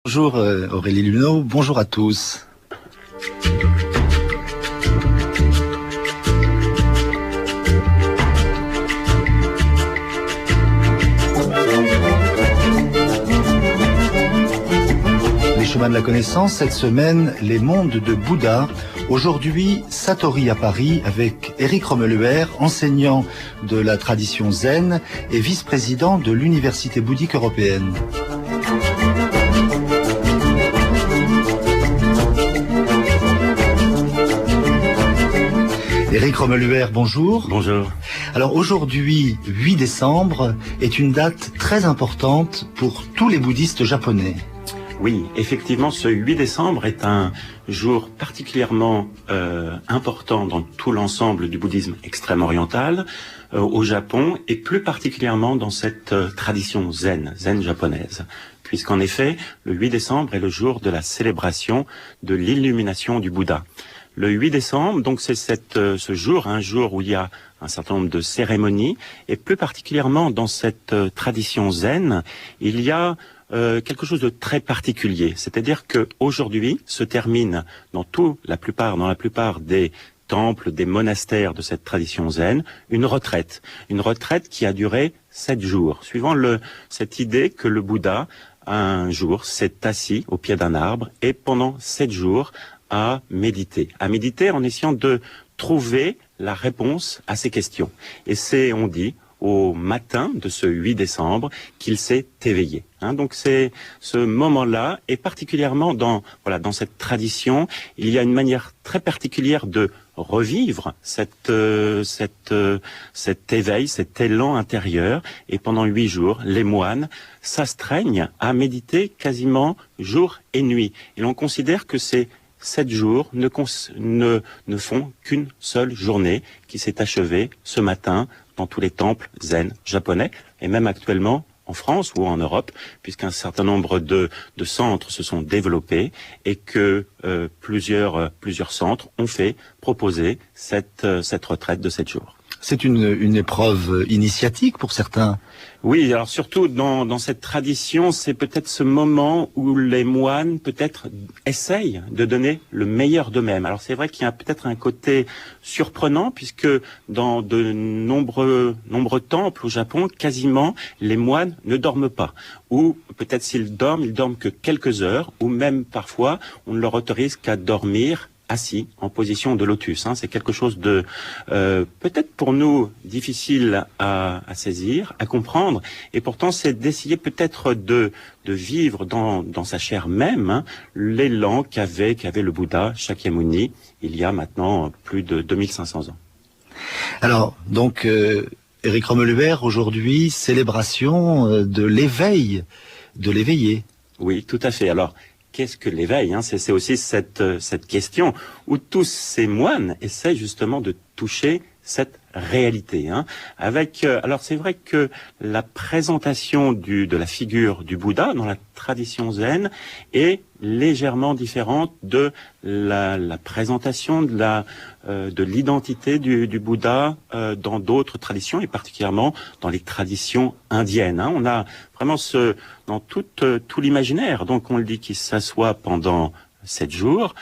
Bonjour Aurélie Luneau, bonjour à tous. Les chemins de la connaissance, cette semaine, les mondes de Bouddha. Aujourd'hui, Satori à Paris avec Éric Romeluer, enseignant de la tradition zen et vice-président de l'Université bouddhique européenne. Éric Romeluer, bonjour. Bonjour. Alors aujourd'hui, 8 décembre, est une date très importante pour tous les bouddhistes japonais. Oui, effectivement, ce 8 décembre est un jour particulièrement important dans tout l'ensemble du bouddhisme extrême-oriental au Japon, et plus particulièrement dans cette tradition zen japonaise. Puisqu'en effet, le 8 décembre est le jour de la célébration de l'illumination du Bouddha. Le 8 décembre, donc c'est ce jour, un jour où il y a un certain nombre de cérémonies, et plus particulièrement dans cette tradition zen, il y a quelque chose de très particulier. C'est-à-dire que aujourd'hui se termine dans la plupart des temples, des monastères de cette tradition zen, une retraite qui a duré 7 jours, suivant cette idée que le Bouddha, un jour, s'est assis au pied d'un arbre et pendant 7 jours à méditer en essayant de trouver la réponse à ces questions. Et c'est, on dit, au matin de ce 8 décembre qu'il s'est éveillé. Donc c'est ce moment-là, et particulièrement dans cette tradition, il y a une manière très particulière de revivre cet éveil, cet élan intérieur. Et pendant 8 jours, les moines s'astreignent à méditer quasiment jour et nuit. Et l'on considère que ces 7 jours ne font qu'une seule journée qui s'est achevée ce matin dans tous les temples zen japonais, et même actuellement en France ou en Europe, puisqu'un certain nombre de centres se sont développés et que plusieurs centres ont proposé cette retraite de 7 jours. C'est une épreuve initiatique pour certains. Oui, alors surtout dans cette tradition, c'est peut-être ce moment où les moines peut-être essayent de donner le meilleur d'eux-mêmes. Alors c'est vrai qu'il y a peut-être un côté surprenant, puisque dans de nombreux temples au Japon, quasiment les moines ne dorment pas. Ou peut-être s'ils dorment, ils dorment que quelques heures, ou même parfois on ne leur autorise qu'à dormir assis, en position de lotus. C'est quelque chose de peut-être pour nous difficile à saisir, à comprendre, et pourtant c'est d'essayer peut-être de vivre dans sa chair même l'élan qu'avait le Bouddha Shakyamuni il y a maintenant plus de 2500 ans. Alors, donc, Éric Romeluer, aujourd'hui, célébration de l'éveil, de l'éveillé. Oui, tout à fait. Alors, qu'est-ce que l'éveil ? C'est aussi cette question où tous ces moines essaient justement de toucher cette réalité. Alors c'est vrai que la présentation de la figure du Bouddha dans la tradition zen est légèrement différente de la présentation de l'identité du Bouddha dans d'autres traditions, et particulièrement dans les traditions indiennes. On a vraiment dans tout l'imaginaire, donc on le dit, qu'il s'assoit pendant 7 jours.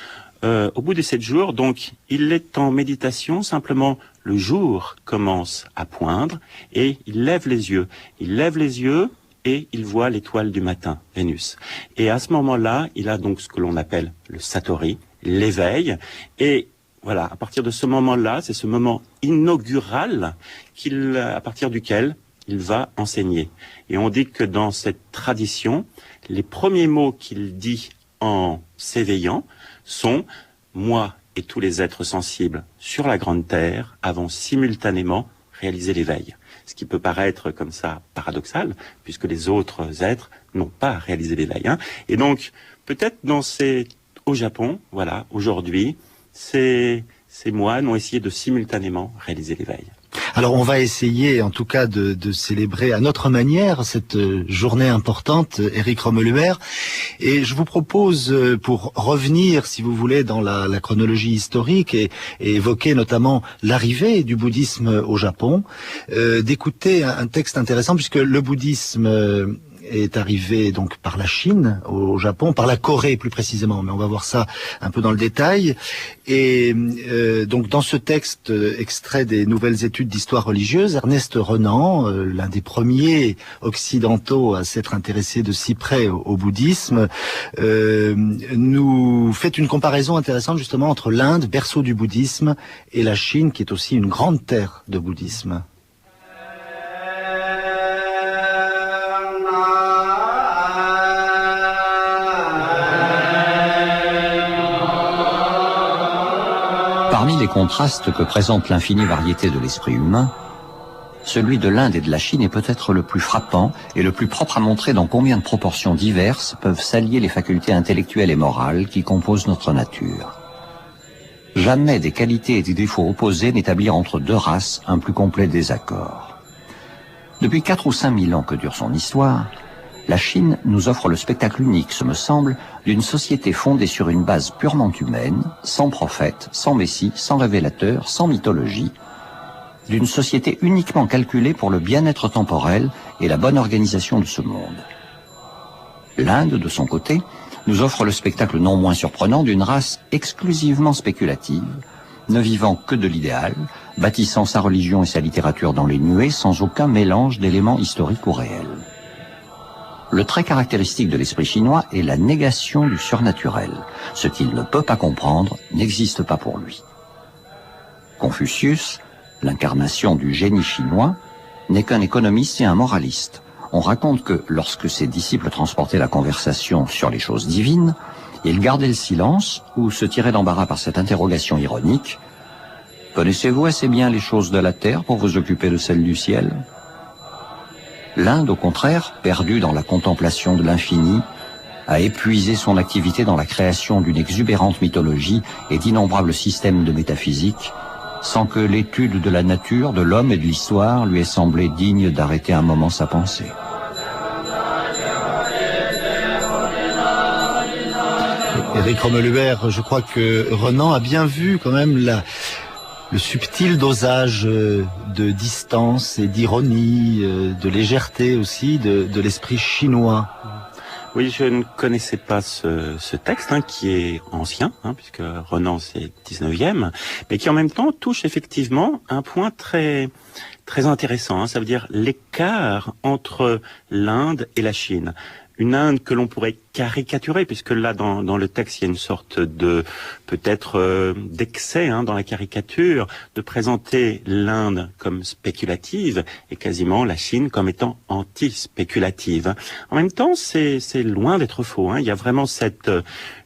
Au bout des 7 jours, donc, il est en méditation, simplement le jour commence à poindre et il lève les yeux. Et il voit l'étoile du matin, Vénus. Et à ce moment-là, il a donc ce que l'on appelle le Satori, l'éveil. Et voilà, à partir de ce moment-là, c'est ce moment inaugural à partir duquel il va enseigner. Et on dit que dans cette tradition, les premiers mots qu'il dit en s'éveillant sont « Moi et tous les êtres sensibles sur la grande terre avons simultanément réalisé l'éveil ». Ce qui peut paraître comme ça paradoxal, puisque les autres êtres n'ont pas réalisé l'éveil. Et donc, peut-être au Japon, aujourd'hui, ces moines ont essayé de simultanément réaliser l'éveil. Alors on va essayer en tout cas de célébrer à notre manière cette journée importante, Éric Romeluer. Et je vous propose, pour revenir, si vous voulez, dans la chronologie historique et évoquer notamment l'arrivée du bouddhisme au Japon, d'écouter un texte intéressant, puisque le bouddhisme est arrivé donc par la Chine au Japon, par la Corée plus précisément, mais on va voir ça un peu dans le détail. Et donc dans ce texte extrait des Nouvelles études d'histoire religieuse, Ernest Renan, l'un des premiers occidentaux à s'être intéressé de si près au bouddhisme, nous fait une comparaison intéressante justement entre l'Inde, berceau du bouddhisme, et la Chine, qui est aussi une grande terre de bouddhisme. Parmi les contrastes que présente l'infinie variété de l'esprit humain, celui de l'Inde et de la Chine est peut-être le plus frappant et le plus propre à montrer dans combien de proportions diverses peuvent s'allier les facultés intellectuelles et morales qui composent notre nature. Jamais des qualités et des défauts opposés n'établirent entre deux races un plus complet désaccord. Depuis 4 ou 5 000 ans que dure son histoire, la Chine nous offre le spectacle unique, ce me semble, d'une société fondée sur une base purement humaine, sans prophète, sans messie, sans révélateur, sans mythologie, d'une société uniquement calculée pour le bien-être temporel et la bonne organisation de ce monde. L'Inde, de son côté, nous offre le spectacle non moins surprenant d'une race exclusivement spéculative, ne vivant que de l'idéal, bâtissant sa religion et sa littérature dans les nuées sans aucun mélange d'éléments historiques ou réels. Le trait caractéristique de l'esprit chinois est la négation du surnaturel. Ce qu'il ne peut pas comprendre n'existe pas pour lui. Confucius, l'incarnation du génie chinois, n'est qu'un économiste et un moraliste. On raconte que, lorsque ses disciples transportaient la conversation sur les choses divines, il gardait le silence ou se tirait d'embarras par cette interrogation ironique. « Connaissez-vous assez bien les choses de la terre pour vous occuper de celles du ciel ?» L'Inde, au contraire, perdue dans la contemplation de l'infini, a épuisé son activité dans la création d'une exubérante mythologie et d'innombrables systèmes de métaphysique, sans que l'étude de la nature, de l'homme et de l'histoire lui ait semblé digne d'arrêter un moment sa pensée. Éric Romeluer, je crois que Renan a bien vu quand même le subtil dosage de distance et d'ironie, de légèreté aussi de l'esprit chinois. Oui, je ne connaissais pas ce texte qui est ancien, puisque Renan c'est 19e, mais qui en même temps touche effectivement un point très très intéressant. Ça veut dire l'écart entre l'Inde et la Chine. Une Inde que l'on pourrait caricaturer, puisque là, dans le texte, il y a une sorte de, peut-être, d'excès dans la caricature, de présenter l'Inde comme spéculative et quasiment la Chine comme étant anti-spéculative. En même temps, c'est loin d'être faux. Il y a vraiment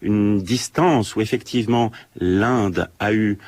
une distance où effectivement l'Inde a eu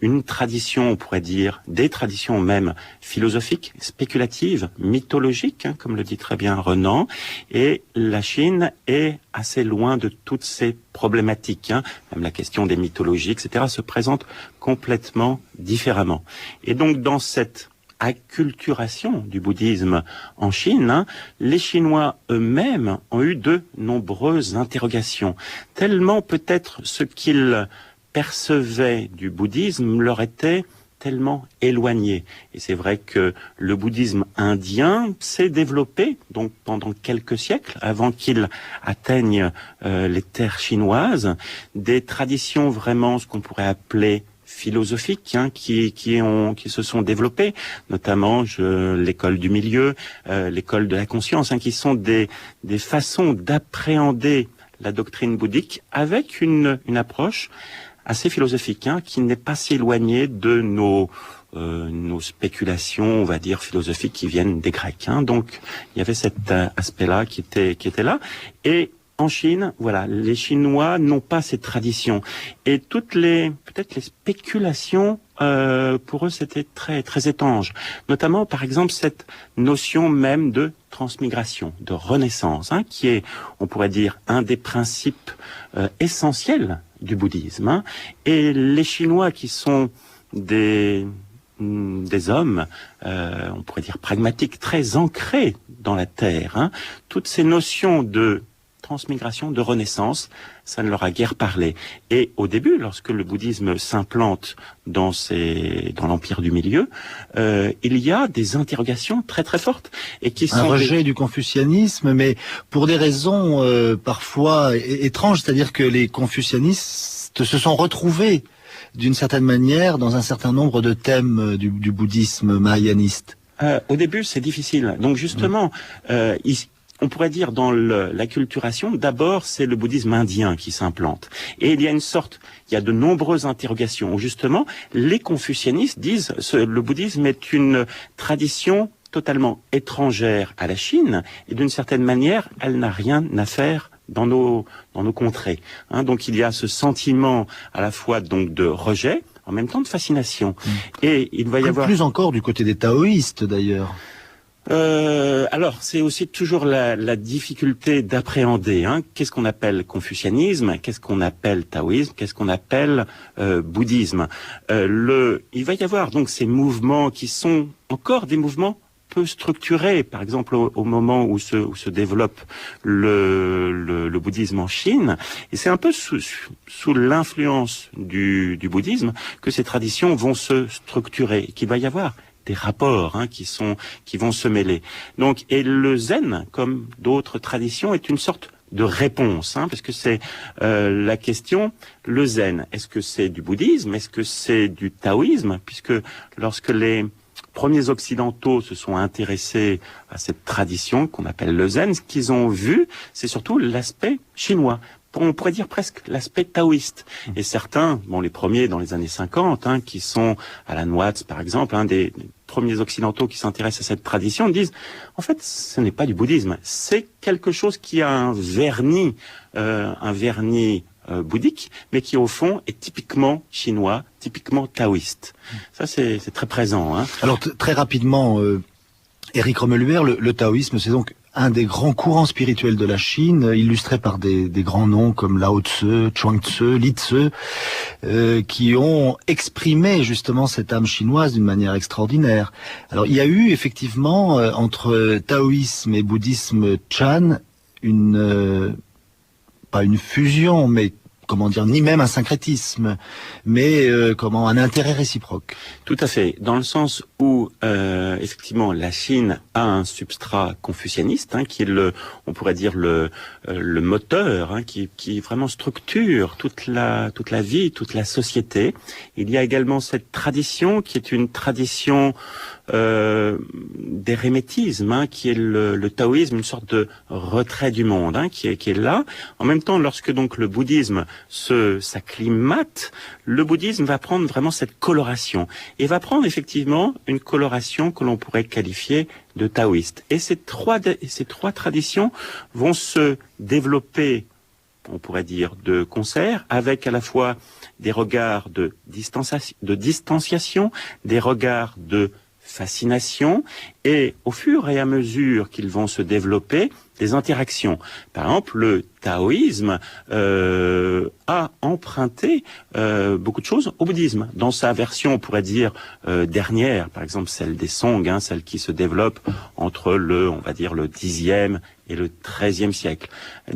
une tradition, on pourrait dire, des traditions même philosophiques, spéculatives, mythologiques, comme le dit très bien Renan, et la Chine est assez loin de toutes ces problématiques. Même la question des mythologies, etc., se présente complètement différemment. Et donc, dans cette acculturation du bouddhisme en Chine, les Chinois eux-mêmes ont eu de nombreuses interrogations. Tellement peut-être ce qu'ils percevaient du bouddhisme leur était tellement éloigné. Et c'est vrai que le bouddhisme indien s'est développé donc pendant quelques siècles avant qu'il atteigne les terres chinoises, des traditions vraiment ce qu'on pourrait appeler philosophiques qui se sont développées, notamment l'école du milieu, l'école de la conscience, qui sont des façons d'appréhender la doctrine bouddhique avec une approche assez philosophique, qui n'est pas si éloigné de nos spéculations, on va dire, philosophiques qui viennent des Grecs. Donc, il y avait cet aspect-là qui était là. Et en Chine, voilà, les Chinois n'ont pas cette tradition. Et peut-être les spéculations, pour eux, c'était très, très étrange. Notamment, par exemple, cette notion même de transmigration, de renaissance, qui est, on pourrait dire, un des principes essentiels du bouddhisme. Et les Chinois qui sont des hommes, on pourrait dire pragmatiques, très ancrés dans la terre, toutes ces notions de transmigration, de renaissance, ça ne leur a guère parlé. Et au début, lorsque le bouddhisme s'implante dans l'empire du milieu, il y a des interrogations très très fortes et qui sont un rejet du confucianisme, mais pour des raisons parfois étranges, c'est-à-dire que les confucianistes se sont retrouvés d'une certaine manière dans un certain nombre de thèmes du bouddhisme mahayaniste. Au début, c'est difficile. Donc justement, on pourrait dire dans l'acculturation, d'abord c'est le bouddhisme indien qui s'implante. Et il y a de nombreuses interrogations où justement les confucianistes disent le bouddhisme est une tradition totalement étrangère à la Chine et d'une certaine manière, elle n'a rien à faire dans nos contrées. Donc il y a ce sentiment à la fois donc de rejet, en même temps de fascination. Et il va y avoir plus encore du côté des taoïstes d'ailleurs. Alors, c'est aussi toujours la difficulté d'appréhender. Qu'est-ce qu'on appelle confucianisme, qu'est-ce qu'on appelle taoïsme, qu'est-ce qu'on appelle bouddhisme. Il va y avoir donc ces mouvements qui sont encore des mouvements peu structurés. Par exemple, au moment où se développe le bouddhisme en Chine, et c'est un peu sous l'influence du bouddhisme que ces traditions vont se structurer, et qu'il va y avoir des rapports qui vont se mêler. Donc, et le zen, comme d'autres traditions, est une sorte de réponse, parce que c'est la question, le zen, est-ce que c'est du bouddhisme, est-ce que c'est du taoïsme, puisque lorsque les premiers occidentaux se sont intéressés à cette tradition qu'on appelle le zen, ce qu'ils ont vu, c'est surtout l'aspect chinois. On pourrait dire presque l'aspect taoïste. Et certains, les premiers dans les années 50, qui sont Alan Watts par exemple, des premiers occidentaux qui s'intéressent à cette tradition, disent, en fait, ce n'est pas du bouddhisme, c'est quelque chose qui a un vernis bouddhique, mais qui au fond est typiquement chinois, typiquement taoïste. Ça, c'est très présent. Alors, très rapidement, Éric Rommeluber, le taoïsme, c'est donc un des grands courants spirituels de la Chine, illustré par des grands noms comme Lao Tzu, Chuang Tzu, Li Tzu, qui ont exprimé justement cette âme chinoise d'une manière extraordinaire. Alors, il y a eu effectivement entre taoïsme et bouddhisme Chan pas une fusion, mais comment dire, ni même un syncrétisme, mais un intérêt réciproque. Tout à fait, dans le sens où effectivement la Chine a un substrat confucianiste, qui est on pourrait dire le moteur, qui vraiment structure toute la vie, toute la société. Il y a également cette tradition qui est une tradition d'hérémétisme, qui est le taoïsme, une sorte de retrait du monde, qui est là. En même temps, lorsque donc le bouddhisme s'acclimate, le bouddhisme va prendre vraiment cette coloration et va prendre effectivement une coloration que l'on pourrait qualifier de taoïste. Et ces trois traditions vont se développer, on pourrait dire, de concert, avec à la fois des regards de distanciation, des regards de fascination, et au fur et à mesure qu'ils vont se développer, des interactions. Par exemple, le taoïsme a emprunté beaucoup de choses au bouddhisme. Dans sa version, on pourrait dire, dernière, par exemple celle des Song, celle qui se développe entre le 10e et le 13e siècle.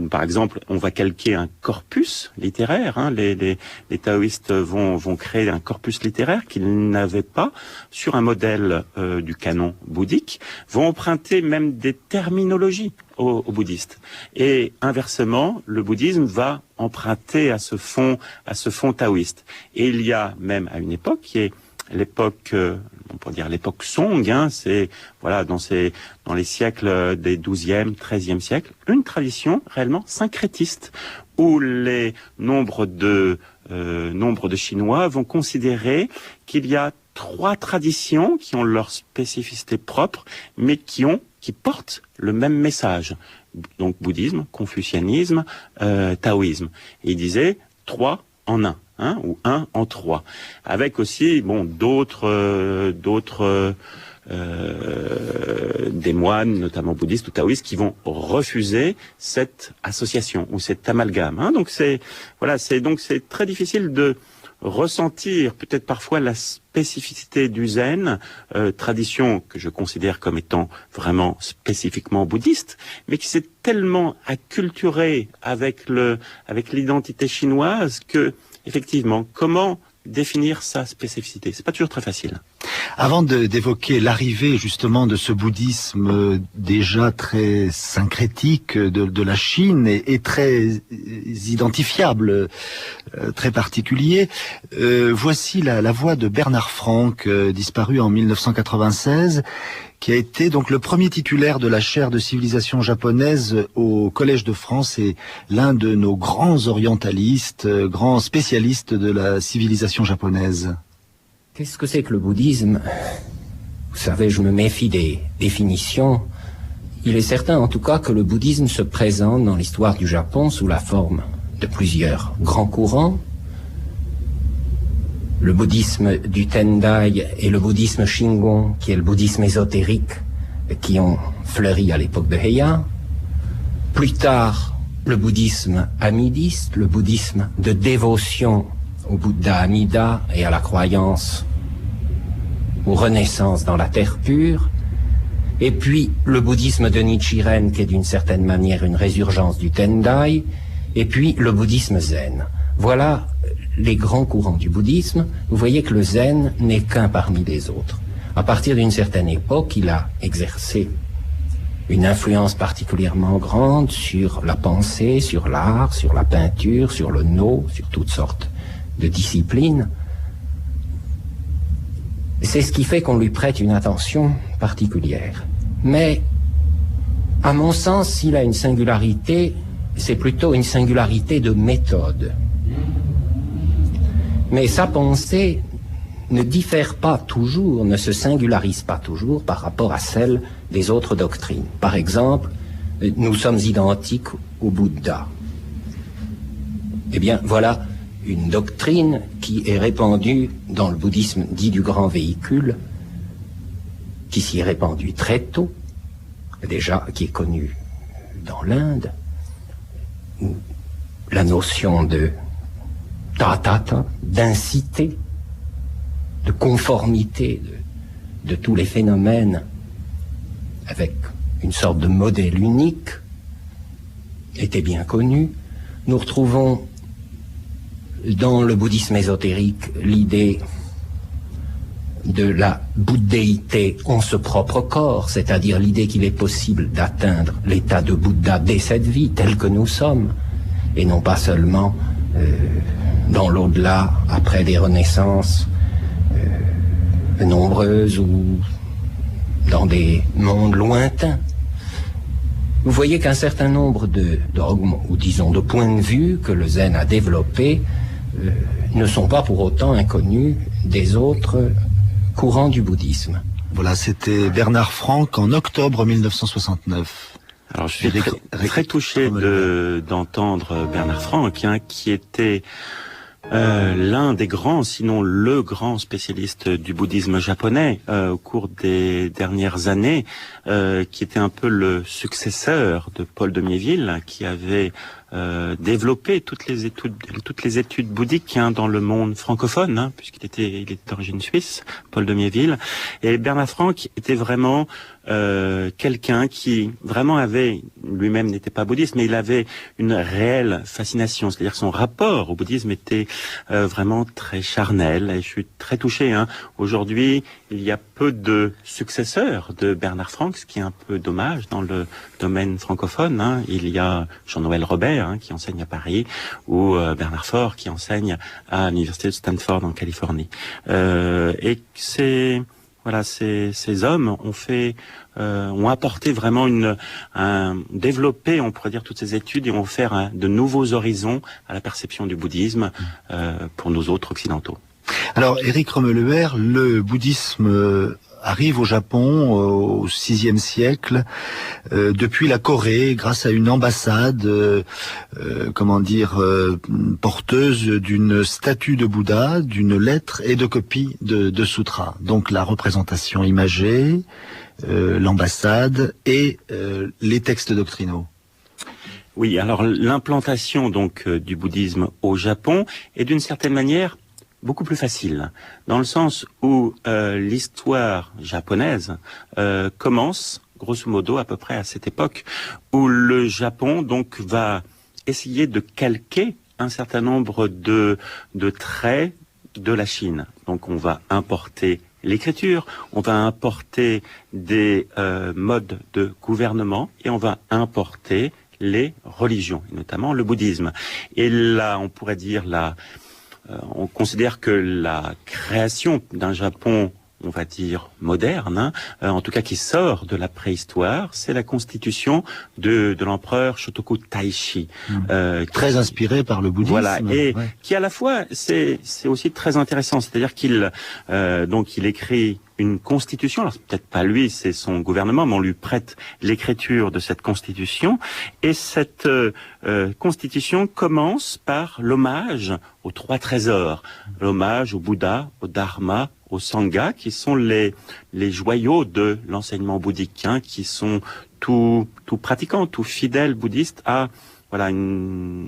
Par exemple, on va calquer un corpus littéraire. Les taoïstes vont créer un corpus littéraire qu'ils n'avaient pas sur un modèle du canon bouddhique, vont emprunter même des terminologies aux bouddhistes. Et inversement, le bouddhisme va emprunter à ce fond taoïste. Et il y a même à une époque qui est l'époque, on pourrait dire l'époque Song, c'est dans les siècles des 12e, 13e siècle, une tradition réellement syncrétiste où les nombres de Chinois vont considérer qu'il y a 3 traditions qui ont leur spécificité propre, mais qui portent le même message. Donc bouddhisme, confucianisme, taoïsme. Et il disait 3 en 1. Ou 1 en 3, avec aussi d'autres des moines, notamment bouddhistes ou taoïstes, qui vont refuser cette association ou cet amalgame. Donc c'est très difficile de ressentir peut-être parfois la spécificité du zen, tradition que je considère comme étant vraiment spécifiquement bouddhiste, mais qui s'est tellement acculturée avec l'identité chinoise que, effectivement, comment définir sa spécificité? C'est pas toujours très facile. Avant d'évoquer l'arrivée justement de ce bouddhisme déjà très syncrétique de la Chine et très identifiable, très particulier, voici la voix de Bernard Franck, disparu en 1996, qui a été donc le premier titulaire de la chaire de civilisation japonaise au Collège de France et l'un de nos grands orientalistes, grands spécialistes de la civilisation japonaise. Qu'est-ce que c'est que le bouddhisme? Vous savez, je me méfie des définitions. Il est certain en tout cas que le bouddhisme se présente dans l'histoire du Japon sous la forme de plusieurs grands courants. Le bouddhisme du Tendai et le bouddhisme Shingon, qui est le bouddhisme ésotérique, qui ont fleuri à l'époque de Heian. Plus tard, le bouddhisme amidiste, le bouddhisme de dévotion au Bouddha Amida et à la croyance aux renaissances dans la terre pure. Et puis, le bouddhisme de Nichiren, qui est d'une certaine manière une résurgence du Tendai. Et puis, le bouddhisme zen. Voilà les grands courants du bouddhisme. Vous voyez que le zen n'est qu'un parmi les autres. À partir d'une certaine époque, il a exercé une influence particulièrement grande sur la pensée, sur l'art, sur la peinture, sur le no, sur toutes sortes de disciplines. C'est ce qui fait qu'on lui prête une attention particulière. Mais, à mon sens, s'il a une singularité, c'est plutôt une singularité de méthode. Mais sa pensée ne diffère pas toujours, ne se singularise pas toujours par rapport à celle des autres doctrines. Par exemple, nous sommes identiques au Bouddha. Eh bien, voilà une doctrine qui est répandue dans le bouddhisme dit du grand véhicule, qui s'y est répandue très tôt, déjà qui est connue dans l'Inde, où la notion de tatata, d'incité, de conformité de tous les phénomènes avec une sorte de modèle unique était bien connue. Nous retrouvons dans le bouddhisme ésotérique l'idée de la bouddhéité en ce propre corps, c'est-à-dire l'idée qu'il est possible d'atteindre l'état de Bouddha dès cette vie, tel que nous sommes, et non pas seulement dans l'au-delà, après des renaissances nombreuses ou dans des mondes lointains. Vous voyez qu'un certain nombre de dogmes, ou disons de points de vue que le zen a développés, ne sont pas pour autant inconnus des autres courants du bouddhisme. Voilà, c'était Bernard Franck en octobre 1969. Alors je suis très touché d'entendre Bernard Franck, qui était l'un des grands, sinon le grand spécialiste du bouddhisme japonais au cours des dernières années, qui était un peu le successeur de Paul de Miéville, qui avait développé toutes les études bouddhiques dans le monde francophone, puisqu'il était d'origine suisse, Paul de Miéville. Et Bernard Franck était vraiment quelqu'un qui vraiment avait, lui-même n'était pas bouddhiste, mais il avait une réelle fascination, c'est-à-dire que son rapport au bouddhisme était vraiment très charnel, et je suis très touché. Aujourd'hui, il y a peu de successeurs de Bernard Franck, ce qui est un peu dommage dans le domaine francophone. Il y a Jean-Noël Robert qui enseigne à Paris, ou Bernard Faure qui enseigne à l'université de Stanford en Californie. Et ces hommes ont apporté vraiment développé, on pourrait dire, toutes ces études et ont offert de nouveaux horizons à la perception du bouddhisme pour nous autres occidentaux. Alors, Éric Romeluer, le bouddhisme arrive au Japon au VIe siècle, depuis la Corée, grâce à une ambassade, porteuse d'une statue de Bouddha, d'une lettre et de copies de sutras. Donc la représentation imagée, l'ambassade et les textes doctrinaux. Oui, alors l'implantation donc du bouddhisme au Japon est d'une certaine manière beaucoup plus facile, dans le sens où l'histoire japonaise commence, grosso modo, à peu près à cette époque, où le Japon donc va essayer de calquer un certain nombre de traits de la Chine. Donc on va importer l'écriture, on va importer des modes de gouvernement et on va importer les religions, et notamment le bouddhisme. Et là, on pourrait dire on considère que la création d'un Japon, on va dire moderne, en tout cas qui sort de la préhistoire, c'est la constitution de l'empereur Shotoku Taishi. Très inspiré par le bouddhisme. Voilà, et qui à la fois, c'est aussi très intéressant, c'est-à-dire qu'il écrit une constitution, alors c'est peut-être pas lui, c'est son gouvernement, mais on lui prête l'écriture de cette constitution, et cette constitution commence par l'hommage aux 3 trésors, l'hommage au Bouddha, au Dharma, au Sangha, qui sont les joyaux de l'enseignement bouddhique, qui sont tout pratiquants, tout fidèles bouddhistes à un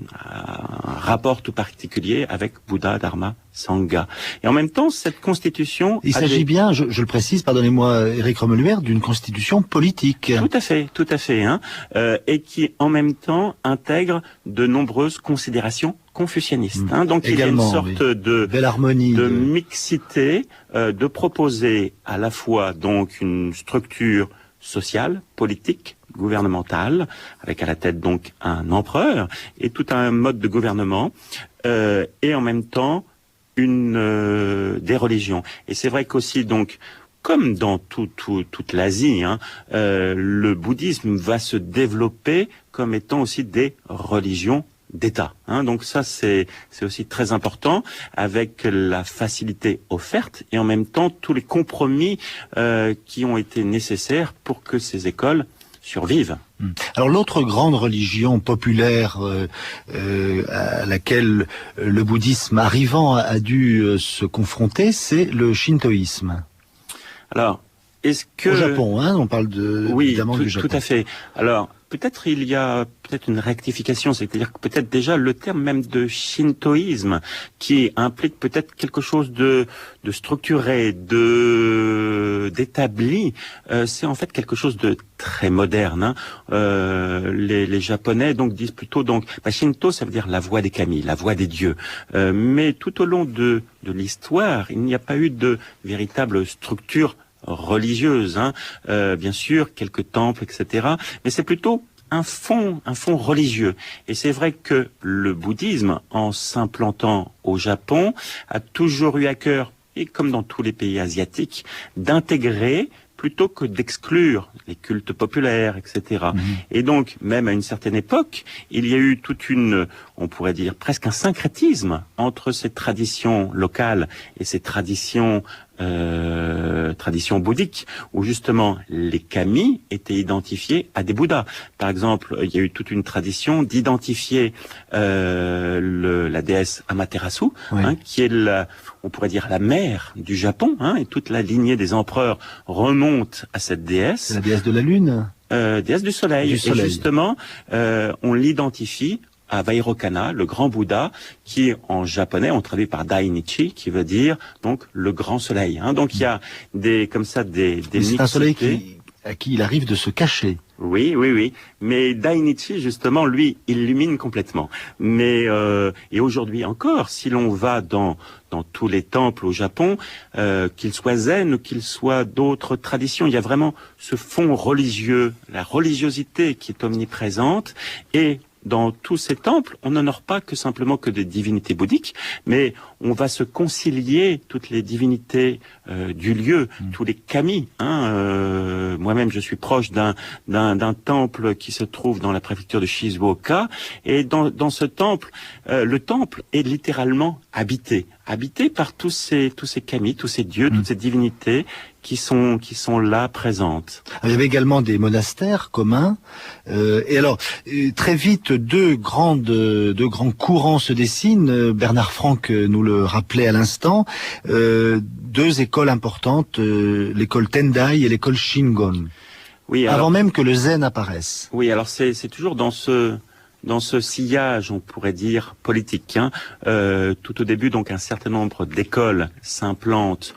rapport tout particulier avec Bouddha, Dharma, Sangha. Et en même temps, cette constitution... Il s'agit bien, je le précise, pardonnez-moi, Éric Rommeluaire, d'une constitution politique. Tout à fait, et qui, en même temps, intègre de nombreuses considérations confucianistes. Donc il y a une sorte de belle harmonie, de mixité, de proposer à la fois donc une structure sociale, politique, gouvernementale, avec à la tête donc un empereur et tout un mode de gouvernement, et en même temps des religions. Et c'est vrai qu'aussi donc, comme dans toute l'Asie, le bouddhisme va se développer comme étant aussi des religions d'État. Donc ça, c'est aussi très important, avec la facilité offerte et en même temps tous les compromis qui ont été nécessaires pour que ces écoles survivent. Alors l'autre grande religion populaire à laquelle le bouddhisme arrivant a dû se confronter, c'est le shintoïsme. Alors, est-ce que... Au Japon, on parle évidemment du Japon. Tout à fait. Alors, peut-être il y a une rectification, c'est-à-dire que peut-être déjà le terme même de shintoïsme, qui implique peut-être quelque chose de structuré, d'établi, c'est en fait quelque chose de très moderne. Les Japonais donc disent plutôt Shinto, ça veut dire la voix des kami, la voix des dieux. Mais tout au long de l'histoire, il n'y a pas eu de véritable structure religieuse, bien sûr, quelques temples, etc. Mais c'est plutôt un fond religieux. Et c'est vrai que le bouddhisme, en s'implantant au Japon, a toujours eu à cœur, et comme dans tous les pays asiatiques, d'intégrer plutôt que d'exclure les cultes populaires, etc. Et donc, même à une certaine époque, il y a eu on pourrait dire presque un syncrétisme entre ces traditions locales et ces traditions bouddhiques, où justement les kami étaient identifiés à des bouddhas. Par exemple, il y a eu toute une tradition d'identifier la déesse Amaterasu, qui est on pourrait dire la mère du Japon, et toute la lignée des empereurs remonte à cette déesse. C'est la déesse de la lune, déesse du soleil. Et justement, on l'identifie à Vairocana, le grand Bouddha, qui en japonais on traduit par Dainichi, qui veut dire donc le grand soleil. Donc il y a des c'est un soleil à qui il arrive de se cacher. Oui. Mais Dainichi, justement, lui, illumine complètement. Mais et aujourd'hui encore, si l'on va dans tous les temples au Japon, qu'ils soient zen ou qu'ils soient d'autres traditions, il y a vraiment ce fond religieux, la religiosité qui est omniprésente. Et dans tous ces temples, on n'honore pas simplement des divinités bouddhiques, mais on va se concilier toutes les divinités du lieu, tous les kami. Moi-même, je suis proche d'un temple qui se trouve dans la préfecture de Shizuoka, et dans ce temple, le temple est littéralement habité par tous ces kami, tous ces dieux, toutes ces divinités qui sont là présentes. Il y avait également des monastères communs, et alors très vite deux grands courants se dessinent. Bernard Franck nous le rappelait à l'instant, deux écoles importantes, l'école Tendai et l'école Shingon. Oui, avant même que le zen apparaisse. Oui, alors c'est toujours dans ce dans ce sillage, on pourrait dire, politique. Tout au début, donc, un certain nombre d'écoles s'implantent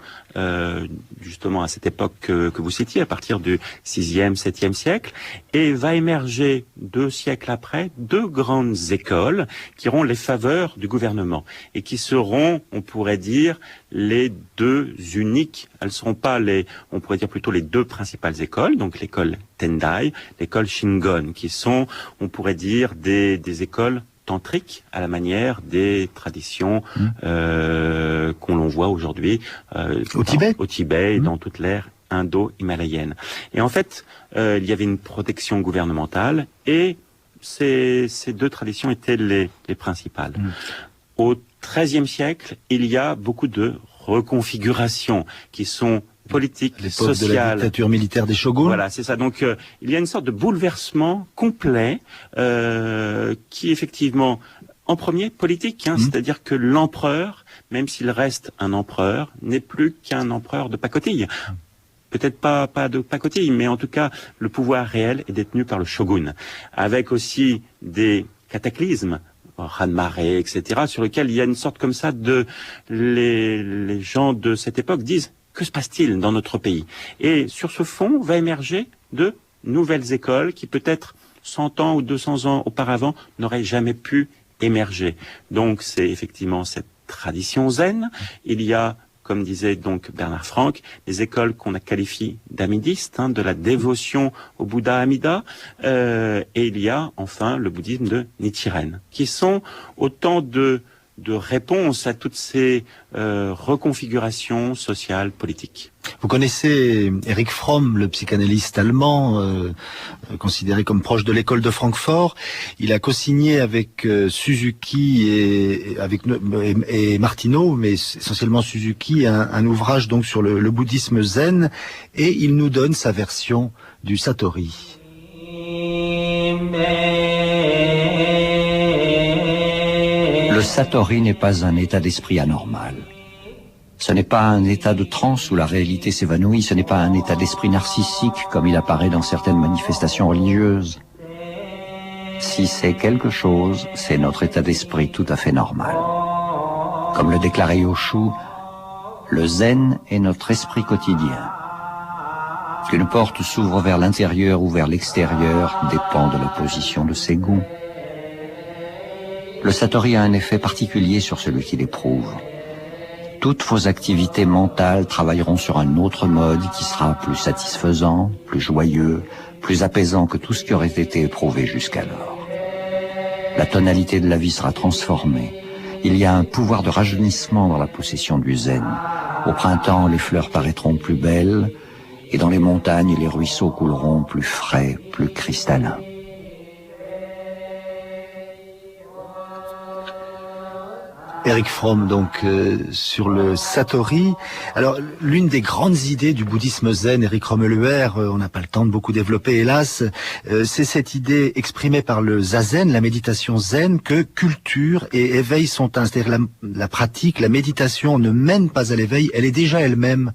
justement à cette époque que vous citiez, à partir du 6e, 7e siècle, et va émerger 2 siècles après 2 grandes écoles qui auront les faveurs du gouvernement et qui seront, on pourrait dire, les 2 uniques. Elles ne seront pas on pourrait dire plutôt les 2 principales écoles, donc l'école Tendai, l'école Shingon, qui sont, on pourrait dire, des écoles tantrique à la manière des traditions qu'on l'on voit aujourd'hui au Tibet et dans toute l'ère indo-himalayenne. Et en fait, il y avait une protection gouvernementale et ces 2 traditions étaient les principales. Au XIIIe siècle, il y a beaucoup de reconfigurations qui sont politiques, sociales. De la dictature militaire des shoguns. Voilà, c'est ça. Donc, il y a une sorte de bouleversement complet qui, effectivement, en premier, politique. C'est-à-dire que l'empereur, même s'il reste un empereur, n'est plus qu'un empereur de pacotille. Peut-être pas de pacotille, mais en tout cas, le pouvoir réel est détenu par le shogun. Avec aussi des cataclysmes, raz-de-marée, etc., sur lesquels il y a une sorte comme ça de... Les gens de cette époque disent: que se passe-t-il dans notre pays? Et sur ce fond va émerger de nouvelles écoles qui peut-être 100 ans ou 200 ans auparavant n'auraient jamais pu émerger. Donc c'est effectivement cette tradition zen. Il y a, comme disait donc Bernard Franck, les écoles qu'on a qualifiées d'amidistes, de la dévotion au Bouddha Amida, et il y a enfin le bouddhisme de Nichiren, qui sont autant de réponse à toutes ces reconfigurations sociales, politiques. Vous connaissez Erich Fromm, le psychanalyste allemand, considéré comme proche de l'école de Francfort. Il a co-signé avec Suzuki et Martineau, mais essentiellement Suzuki, un ouvrage donc sur le bouddhisme zen, et il nous donne sa version du Satori. Le Satori n'est pas un état d'esprit anormal. Ce n'est pas un état de transe où la réalité s'évanouit, ce n'est pas un état d'esprit narcissique comme il apparaît dans certaines manifestations religieuses. Si c'est quelque chose, c'est notre état d'esprit tout à fait normal. Comme le déclarait Osho, le zen est notre esprit quotidien. Qu'une porte s'ouvre vers l'intérieur ou vers l'extérieur dépend de la position de ses goûts. Le Satori a un effet particulier sur celui qui l'éprouve. Toutes vos activités mentales travailleront sur un autre mode qui sera plus satisfaisant, plus joyeux, plus apaisant que tout ce qui aurait été éprouvé jusqu'alors. La tonalité de la vie sera transformée. Il y a un pouvoir de rajeunissement dans la possession du zen. Au printemps, les fleurs paraîtront plus belles, et dans les montagnes, les ruisseaux couleront plus frais, plus cristallins. Erich Fromm, donc, sur le Satori. Alors, l'une des grandes idées du bouddhisme zen, Eric Romeluer, on n'a pas le temps de beaucoup développer, hélas, c'est cette idée exprimée par le zazen, la méditation zen, que culture et éveil sont un. C'est-à-dire la pratique, la méditation ne mène pas à l'éveil, elle est déjà elle-même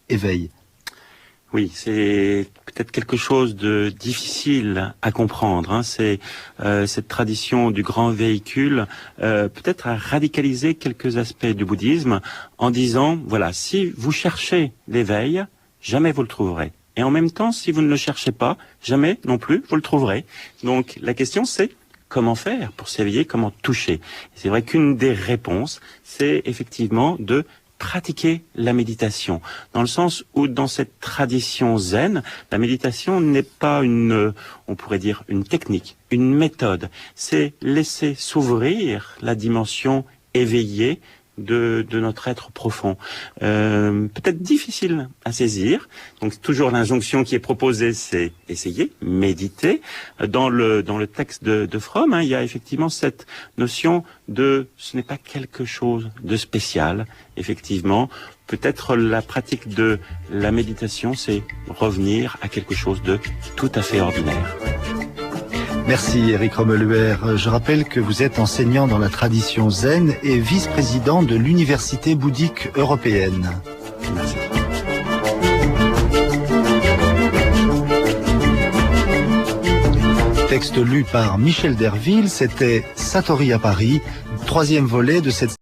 éveil. Oui, c'est peut-être quelque chose de difficile à comprendre. C'est cette tradition du grand véhicule, peut-être à radicaliser quelques aspects du bouddhisme en disant, voilà, si vous cherchez l'éveil, jamais vous le trouverez. Et en même temps, si vous ne le cherchez pas, jamais non plus vous le trouverez. Donc la question c'est, comment faire pour s'éveiller, comment toucher? C'est vrai qu'une des réponses, c'est effectivement de pratiquer la méditation, dans le sens où dans cette tradition zen, la méditation n'est pas on pourrait dire une technique, une méthode, c'est laisser s'ouvrir la dimension éveillée de notre être profond. Peut-être difficile à saisir, donc toujours l'injonction qui est proposée, c'est essayer, méditer. Dans le texte de Fromm, il y a effectivement cette notion de ce n'est pas quelque chose de spécial, effectivement. Peut-être la pratique de la méditation, c'est revenir à quelque chose de tout à fait ordinaire. Merci Eric Romeluer. Je rappelle que vous êtes enseignant dans la tradition zen et vice-président de l'Université bouddhique européenne. Merci. Texte lu par Michel Derville, c'était Satori à Paris, troisième volet de cette